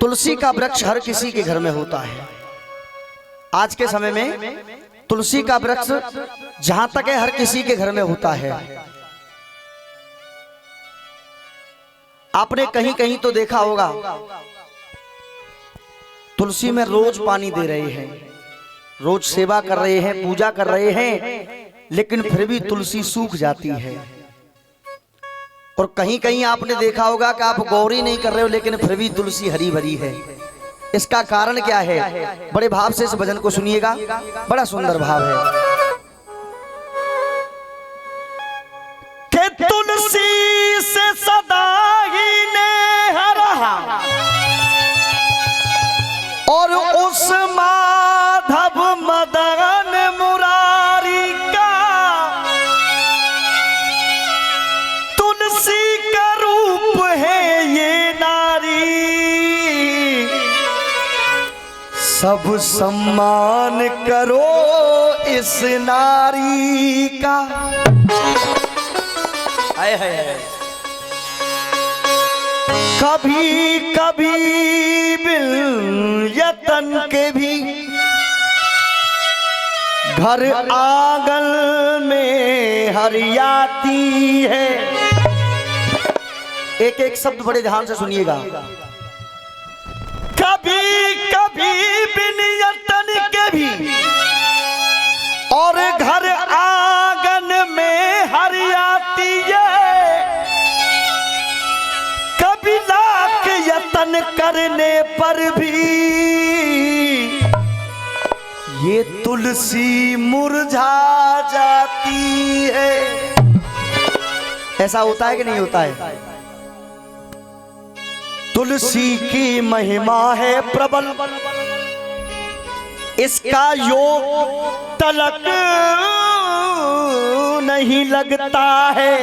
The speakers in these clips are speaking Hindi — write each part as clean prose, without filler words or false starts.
तुलसी का वृक्ष हर किसी के घर में होता है। आज के समय में तुलसी का वृक्ष जहां तक है हर किसी के घर में होता है। आपने कहीं कहीं तो देखा होगा तुलसी में रोज पानी दे रहे हैं, रोज सेवा कर रहे हैं, पूजा कर रहे हैं, लेकिन फिर भी तुलसी सूख जाती है। और कहीं कहीं आपने देखा होगा कि आप गौरी नहीं कर रहे हो लेकिन फिर भी तुलसी हरी भरी है। इसका कारण क्या है? बड़े भाव से इस भजन को सुनिएगा, बड़ा सुंदर भाव है कि तुलसी से सदा ही नेह रहा और उस माधव मदन मुरारी का तुलसी का रूप है ये नारी, सब सम्मान करो इस नारी का। हाय हाय हाय। कभी कभी बिन यतन के भी घर आंगन में हरियाती है। एक एक शब्द बड़े ध्यान से सुनिएगा। कभी कभी बिन यतन के भी और घर आंगन में हरियाती है। कभी लाख यतन करने पर भी ये तुलसी मुरझा जाती है। ऐसा होता है कि नहीं होता है? तुलसी की महिमा है प्रबल, इसका योग तलक नहीं लगता है।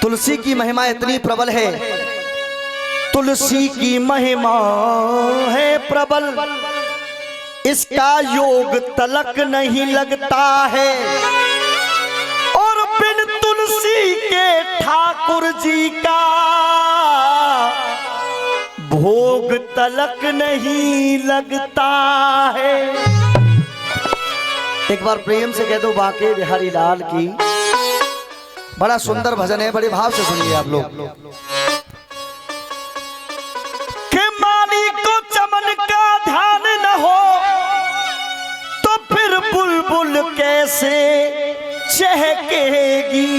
तुलसी की महिमा इतनी प्रबल है, तुलसी की महिमा है प्रबल, इसका योग तलक नहीं लगता है। और बिन तुलसी के ठाकुर जी का भोग तलक नहीं लगता है। एक बार प्रेम से कह दो बाके बिहारी लाल की। बड़ा सुंदर भजन है, बड़े भाव से सुनिए आप लोग। कि माली को चमन का ध्यान न हो तो फिर बुलबुल कैसे चहकेगी।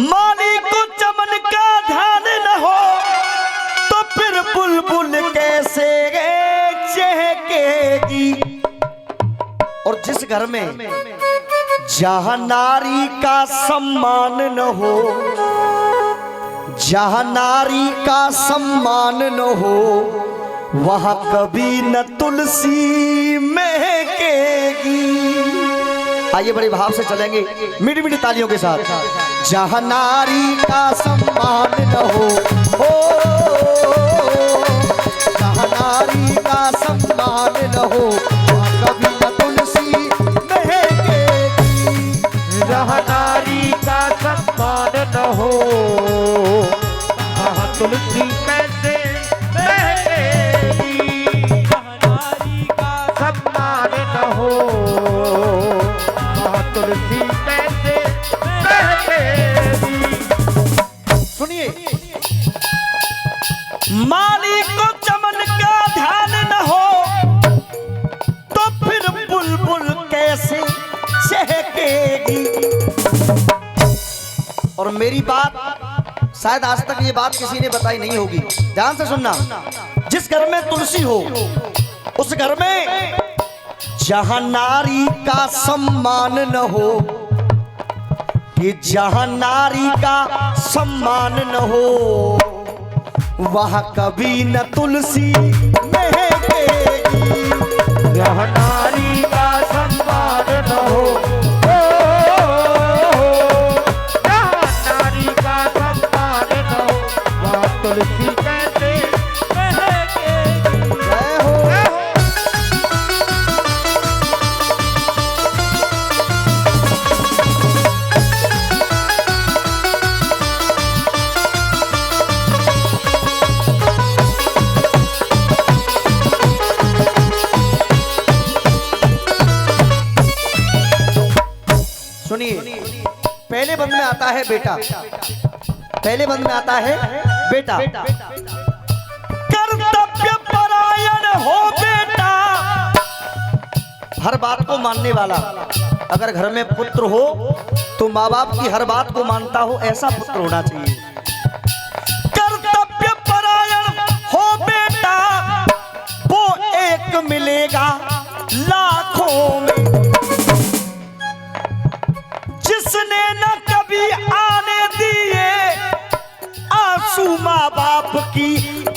माली को चमन का ध्यान न हो तो फिर बुलबुल कैसे चहकेगी। और जिस घर में जहां नारी का सम्मान न हो, जहां नारी का सम्मान न हो, वहां कभी न तुलसी महकेगी। आइए बड़े भाव से चलेंगे मीठी मीठी तालियों के साथ। जहां नारी का सम्मान न हो, जहां नारी का सम्मान न हो, वहां कभी न तुलसी महकेगी। जहां नारी का सम्मान न हो वहां तुलसी कैसे महकेगी। जहां नारी का सम्मान न हो वहां तुलसी कैसे महकेगी। सुनिए, माली को चमन का ध्यान न हो तो फिर बुलबुल कैसे चहकेगी। और मेरी बात शायद आज तक ये बात किसी ने बताई नहीं होगी, ध्यान से सुनना। जिस घर में तुलसी हो उस घर में जहां नारी का सम्मान न हो, कि जहां नारी का सम्मान न हो, वहां कभी न तुलसी महकेगी। जहां नारी का सम्मान न हो, जहां नारी का सम्मान न हो, वहां तुलसी कैसे महकेगी। जय हो। बंद में आता है बेटा, पहले बंद में आता है बेटा। कर्तव्य परायण हो बेटा, हर बात को मानने वाला। अगर घर में पुत्र हो तो माँ बाप की हर बात को मानता हो, ऐसा पुत्र होना चाहिए। कर्तव्य परायण हो बेटा, वो एक मिलेगा लाखों में, जिसने न कभी आने दिए आंसू माँ बाप की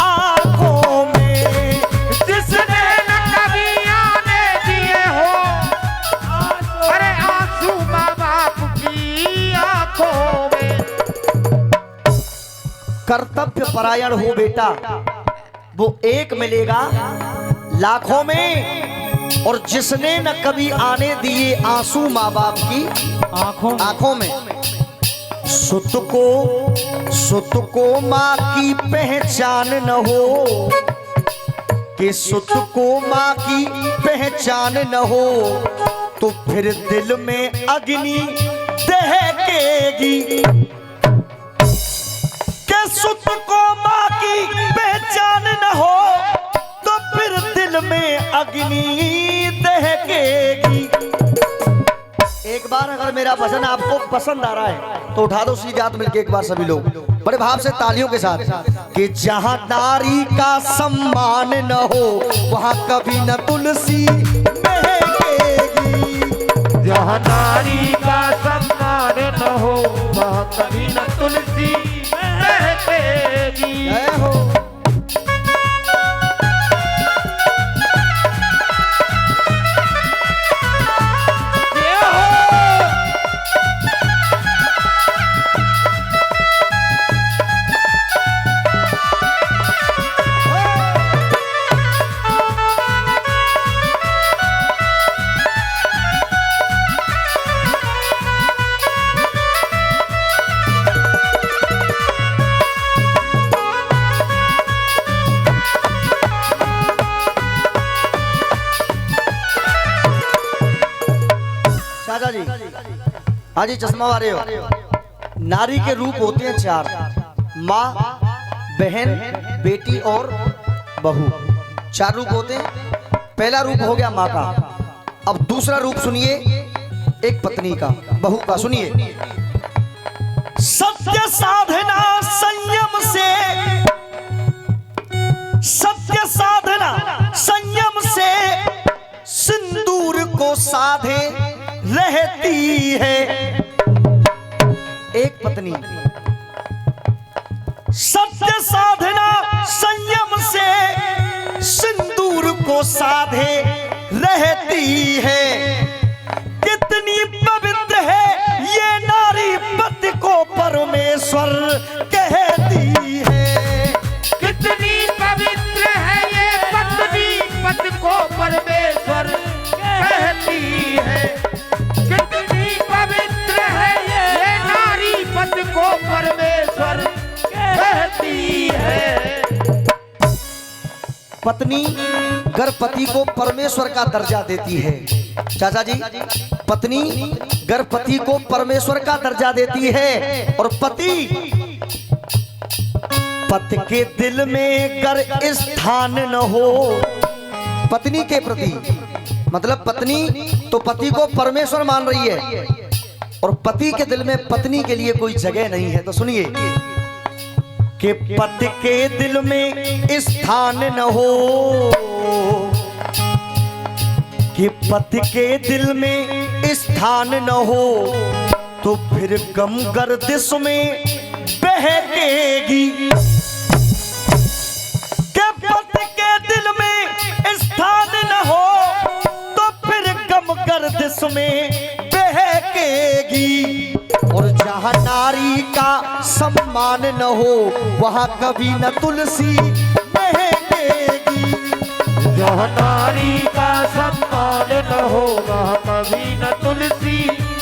आंखों में, जिसने न कभी आने दिए हो, अरे आंसू माँ बाप की आंखों में। कर्तव्य परायण हो बेटा, वो एक मिलेगा लाखों में, और जिसने न कभी आने दिए आंसू माँ बाप की आंखों में। सुत को माँ की पहचान न हो, कि सुत को माँ की पहचान न हो, तो फिर दिल में अग्नि दहकेगी। कि सुत को माँ की पहचान न हो, तो फिर दिल में अग्नि दहकेगी। एक बार अगर मेरा भजन आपको पसंद आ रहा है तो उठा दो सीधे हाथ मिलके एक बार सभी लोग बड़े भाव से तालियों के साथ, कि जहां नारी का सम्मान न हो वहां कभी न तुलसी बहकेगी। जहाँ नारी का सम्मान न हो, वहाँ कभी न तुलसी बहकेगी। जय हो। हाँ जी, चश्मा वाले हो। नारी के रूप होते हैं चार, माँ, बहन, बेटी और बहू। चार रूप होते हैं। पहला रूप हो गया माँ का। अब दूसरा रूप सुनिए एक पत्नी का, बहू का। सुनिए, सत्य साधना संयम से, सत्य साधना संयम से सिंदूर को साधे रहती है। एक पत्नी सत्य साधना संयम से सिंदूर को साधे रहती है। कितनी पवित्र है ये नारी, पति को परमेश्वर कहती है। कितनी पवित्र है ये पत्नी, पति को परमेश्वर कहती है। कितनी पवित्र है ये नारी, पति को परमेश्वर कहती है। पत्नी गर्भपति को परमेश्वर का दर्जा देती है। चाचा जी, पत्नी गर्भपति को परमेश्वर का दर्जा देती है। और पति के दिल में गर स्थान न हो, पत्नी के प्रति, मतलब पत्नी तो पति को परमेश्वर मान रही है और पति के दिल में पत्नी के लिए कोई जगह नहीं है। तो सुनिए कि पति के दिल में स्थान न हो, कि पति के दिल में स्थान न हो, तो फिर गम गर्दिश में बहकेगी। कि पति के दिल में स्थान न हो, तो फिर गम गर्दिश में बहकेगी। और जहाँ नारी का सम्मान न हो वहाँ कभी न तुलसी बहकेगी। जहाँ नारी का सम्मान न हो, वहाँ कभी न तुलसी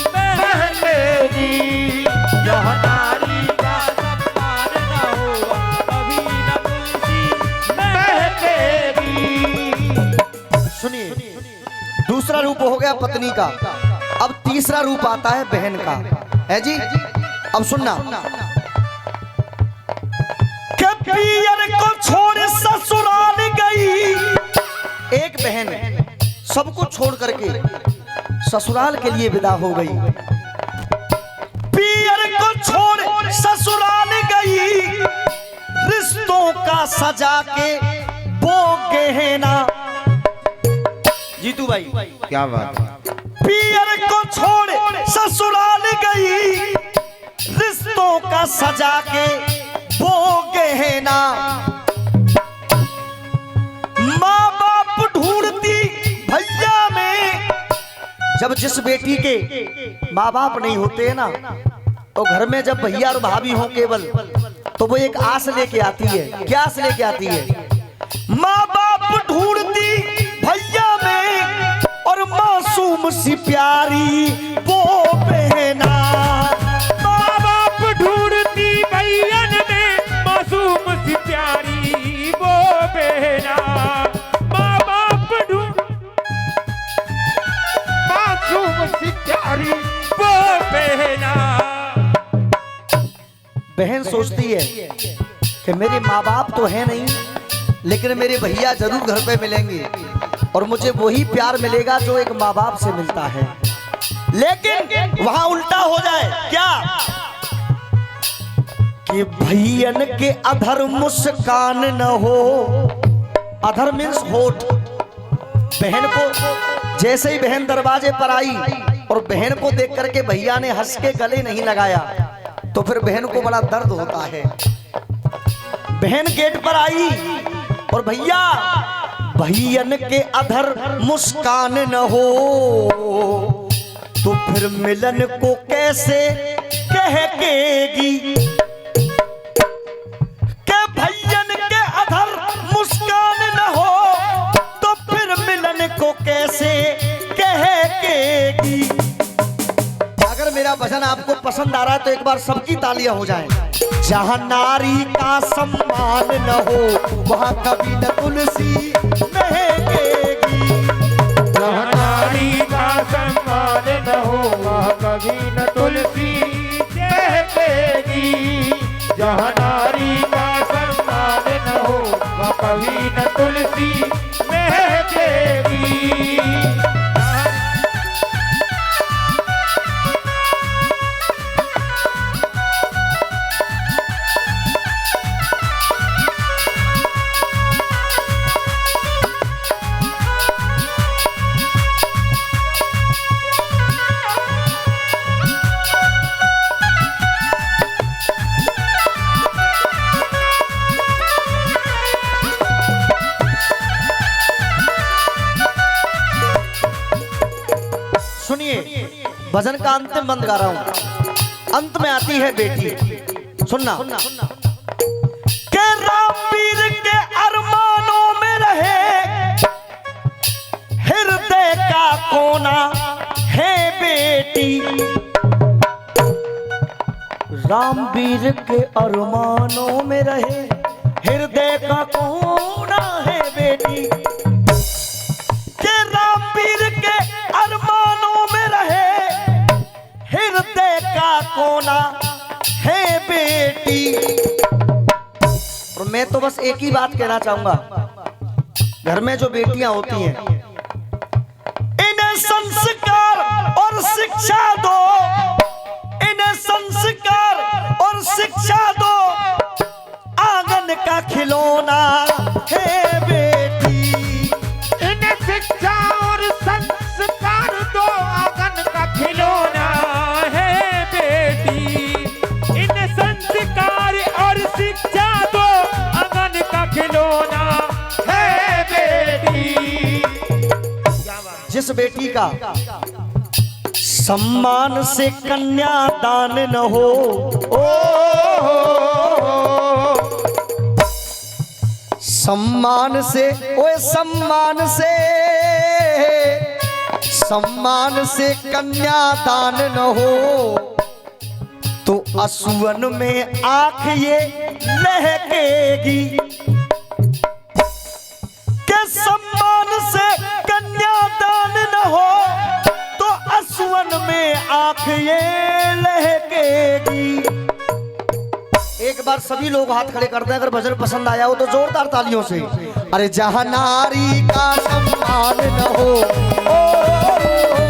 बहकेगी। जहाँ नारी का सम्मान न हो, वहाँ कभी न तुलसी बहकेगी। सुनिए, दूसरा रूप हो गया पत्नी का। अब तीसरा रूप आता है बहन का, है जी। अब सुनना, कि पियर को छोड़ ससुराल गई। एक बहन सबको छोड़ करके ससुराल के लिए विदा हो गई। पियर को छोड़ ससुराल गई, रिश्तों का सजा के वो गहना। जीतू भाई क्या बात है। पियर को छोड़ ससुराल गई, रिश्तों का सजा के वो गहना। माँ बाप ढूंढती भैया में, जब जिस बेटी के माँ बाप नहीं होते हैं ना, तो घर में जब भैया और भाभी हो केवल, तो वो एक आस लेके आती है। क्या आस लेके आती है? माँ बाप ढूंढती भैया में और मासूम सी प्यारी वो बहना। माँ बाप ढूंढती भैयन में मासूम सी प्यारी वो बहना। माँ बाप ढूंढ मासूम सी प्यारी वो बहना। बहन सोचती है कि मेरे माँ बाप तो है नहीं, लेकिन मेरे भैया जरूर घर पे मिलेंगे और मुझे वही प्यार मिलेगा जो एक माँ बाप से मिलता है। लेकिन वहां उल्टा हो जाए। क्या? कि भैयन के अधर मुस्कान न हो। अधर मीन्स होठ। बहन को जैसे ही बहन दरवाजे पर आई और बहन को देख करके भैया ने हंस के गले नहीं लगाया, तो फिर बहन को बड़ा दर्द होता है। बहन गेट पर आई और भैया, भैयन के अधर मुस्कान न हो, तो फिर मिलन को कैसे कहेगी। के भैयन के अधर मुस्कान न हो, तो फिर मिलन को कैसे कहेगी। अगर मेरा भजन आपको पसंद आ रहा है तो एक बार सबकी तालियां हो जाएं। जहां नारी का सम्मान न हो, वहां कभी न तुलसी महकेगी। जहाँ नारी का सम्मान न हो, वहाँ कभी न तुलसी महकेगी। जहाँ नारी का सम्मान न हो, वहाँ कभी न तुलसी महकेगी। भजन का अंतिम बंद गा रहा हूं। अंत में आती है बेटी। सुनना, के रामवीर के अरमानों में रहे, हृदय का कोना है बेटी। रामवीर के अरमानों में रहे, हृदय का कोना है बेटी। के रामवीर के अरमानों में रहे, हृदय का कोना है बेटी। और मैं तो बस एक ही बात कहना चाहूंगा, घर में जो बेटियां होती हैं, इन्हें संस्कार और शिक्षा दो। इन्हें संस्कार और शिक्षा दो, आंगन का खिलौना है बेटी। इन्हें शिक्षा और संस्कार दो, आंगन का खिलौना है बेटी। इन्हें संस्कार और शिक्षा दो, आंगन का खिलौना है बेटी। जिस बेटी का सम्मान से कन्यादान न हो, सम्मान से, ओए सम्मान से कन्यादान न हो, तो असुवन में आंख ये लहकेगी। के सम्मान से कन्यादान न हो, तो असुवन में आंख ये लहकेगी। एक बार सभी लोग हाथ खड़े कर दें अगर भजन पसंद आया हो तो जोरदार तालियों से। अरे जहां नारी का सम्मान न हो, ओ